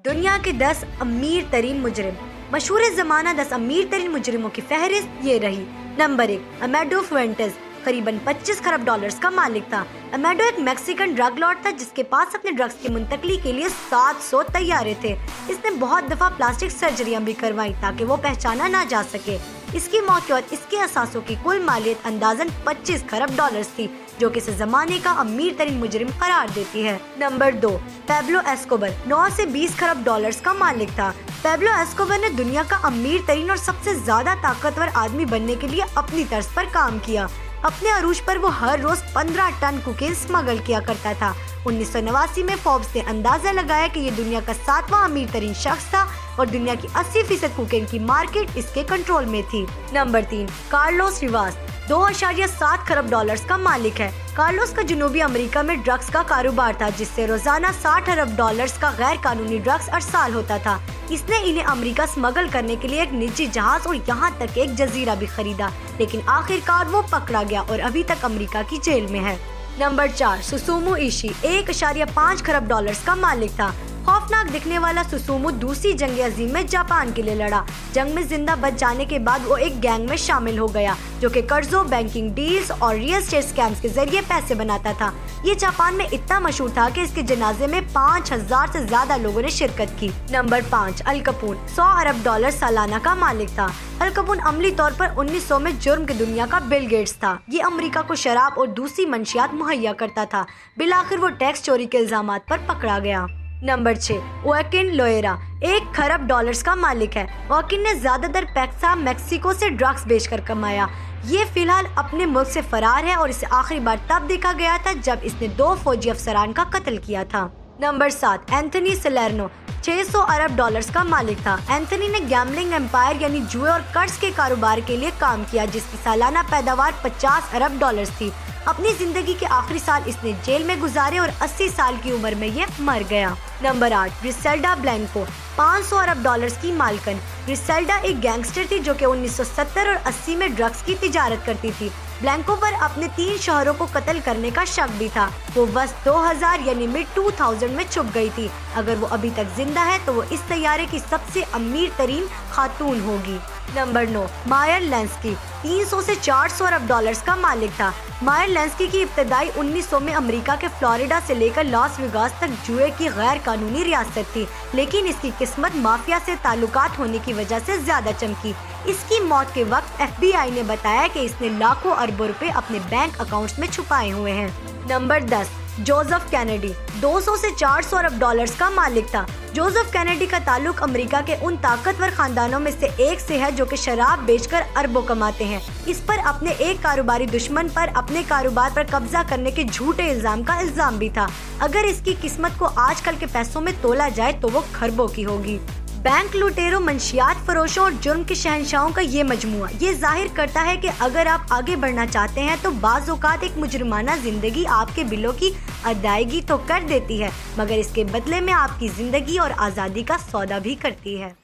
दुनिया के 10 अमीर तरीन मुजरिम। मशहूर ज़माना 10 अमीर तरीन मुजरिमों की फहरिस्त ये रही। नंबर 1, अमेडो फुएंटेस करीबन 25 खरब डॉलर्स का मालिक था। अमेडो एक मैक्सिकन ड्रग लॉर्ड था जिसके पास अपने ड्रग्स की मुंतकली के लिए 700 तैयारे थे। इसने बहुत दफा प्लास्टिक सर्जरियां भी करवाई ताकि वो पहचाना ना जा सके। इसकी मौत के बाद इसके असासों की कुल मालियत अंदाजन 25 खरब डॉलर्स थी, जो कि इसे जमाने का अमीर तरीन मुजरिम करार देती है। नंबर 2, पैब्लो एस्कोबर 9 से 20 खरब डॉलर्स का मालिक था। पैब्लो एस्कोबर ने दुनिया का अमीर तरीन और सबसे ज्यादा ताकतवर आदमी बनने के लिए अपनी तर्ज पर काम किया। अपने अरूज पर वो हर रोज 15 टन कोकेन स्मगल किया करता था। 1989 में फोर्ब्स ने अंदाजा लगाया कि ये दुनिया का 7वां अमीर तरीन शख्स था और दुनिया की 80% कोकेन की मार्केट इसके कंट्रोल में थी। नंबर 3, कार्लोस रिवास 2.7 खरब डॉलर्स का मालिक है। कार्लोस का जनूबी अमेरिका में ड्रग्स का कारोबार था, जिससे रोजाना 60 अरब डॉलर्स का गैर कानूनी ड्रग्स अरसाल होता था। इसने इन्हें अमेरिका स्मगल करने के लिए एक निजी जहाज और यहाँ तक एक जजीरा भी खरीदा, लेकिन आखिरकार वो पकड़ा गया और अभी तक अमेरिका की जेल में है। नंबर 4, सुसुमू इशी 1.5 खरब डॉलर्स का मालिक था। खौफनाक दिखने वाला सुसुमू दूसरी जंग अजीम में जापान के लिए लड़ा। जंग में जिंदा बच जाने के बाद वो एक गैंग में शामिल हो गया जो कि कर्जों, बैंकिंग डील्स और रियल एस्टेट स्कैम्स के जरिए पैसे बनाता था। ये जापान में इतना मशहूर था कि इसके जनाजे में 5000 से ज्यादा लोगों ने शिरकत की। नंबर 5, अल कपून 100 अरब डॉलर सालाना का मालिक था। अल कपून अमली तौर पर 1900 में जुर्म की दुनिया का बिल गेट्स था। ये अमेरिका को शराब और दूसरी मंशियात मुहैया करता था। बिलाखिर वो टैक्स चोरी के इल्जामात पर पकड़ा गया। नंबर 6, जोकिन लोएरा 1 खरब डॉलर्स का मालिक है। जोकिन ने ज्यादातर पैसा मैक्सिको से ड्रग्स बेचकर कमाया। ये फिलहाल अपने मुल्क से फरार है और इसे आखिरी बार तब देखा गया था जब इसने 2 फौजी अफसरान का कत्ल किया था। नंबर 7, एंथनी सलेर्नो 600 अरब डॉलर्स का मालिक था। एंथनी ने गैम्बलिंग एम्पायर यानी जुए और कर्ज के कारोबार के लिए काम किया, जिसकी सालाना पैदावार 50 अरब डॉलर्स थी। अपनी जिंदगी के आखिरी साल इसने जेल में गुजारे और 80 साल की उम्र में ये मर गया। नंबर 8, ग्रिसेल्डा ब्लैंको 500 अरब डॉलर्स की मालकन। ग्रिसेल्डा एक गैंगस्टर थी जो कि 1970 और 80 में ड्रग्स की तिजारत करती थी। ब्लैंको पर अपने 3 शोहरों को कत्ल करने का शक भी था। वो वर्ष 2000 यानी मिड 2000 में छुप गई थी। अगर वो अभी तक जिंदा है तो वो इस तैयारे की सबसे अमीर तरीन खातून होगी। नंबर 9, मायर लेंस्की 300 से 400 अरब डॉलर्स का मालिक था। मायर लेंस्की की इब्तदाई 1900 में अमेरिका के फ्लोरिडा से लेकर लॉस वेगास तक जुए की गैर कानूनी रियासत थी, लेकिन इसकी किस्मत माफिया से ताल्लुकात होने की वजह से ज्यादा चमकी। इसकी मौत के वक्त FBI ने बताया कि इसने लाखों अरबों रुपए अपने बैंक अकाउंट्स में छुपाए हुए हैं। नंबर 10, जोसेफ कैनेडी 200 से 400 अरब डॉलर्स का मालिक था। जोसेफ कैनेडी का ताल्लुक अमेरिका के उन ताकतवर खानदानों में से एक से है जो कि शराब बेचकर अरबों कमाते हैं। इस पर अपने एक कारोबारी दुश्मन पर अपने कारोबार पर कब्जा करने के झूठे इल्जाम का इल्जाम भी था। अगर इसकी किस्मत को आजकल के पैसों में तोला जाए तो वो खरबों की होगी। बैंक लुटेरों, मंशियात फरोशों और जुर्म के शहंशाहों का ये मजमुआ ये जाहिर करता है कि अगर आप आगे बढ़ना चाहते हैं तो बाज़ औक़ात एक मुजरिमाना जिंदगी आपके बिलों की अदायगी तो कर देती है, मगर इसके बदले में आपकी जिंदगी और आज़ादी का सौदा भी करती है।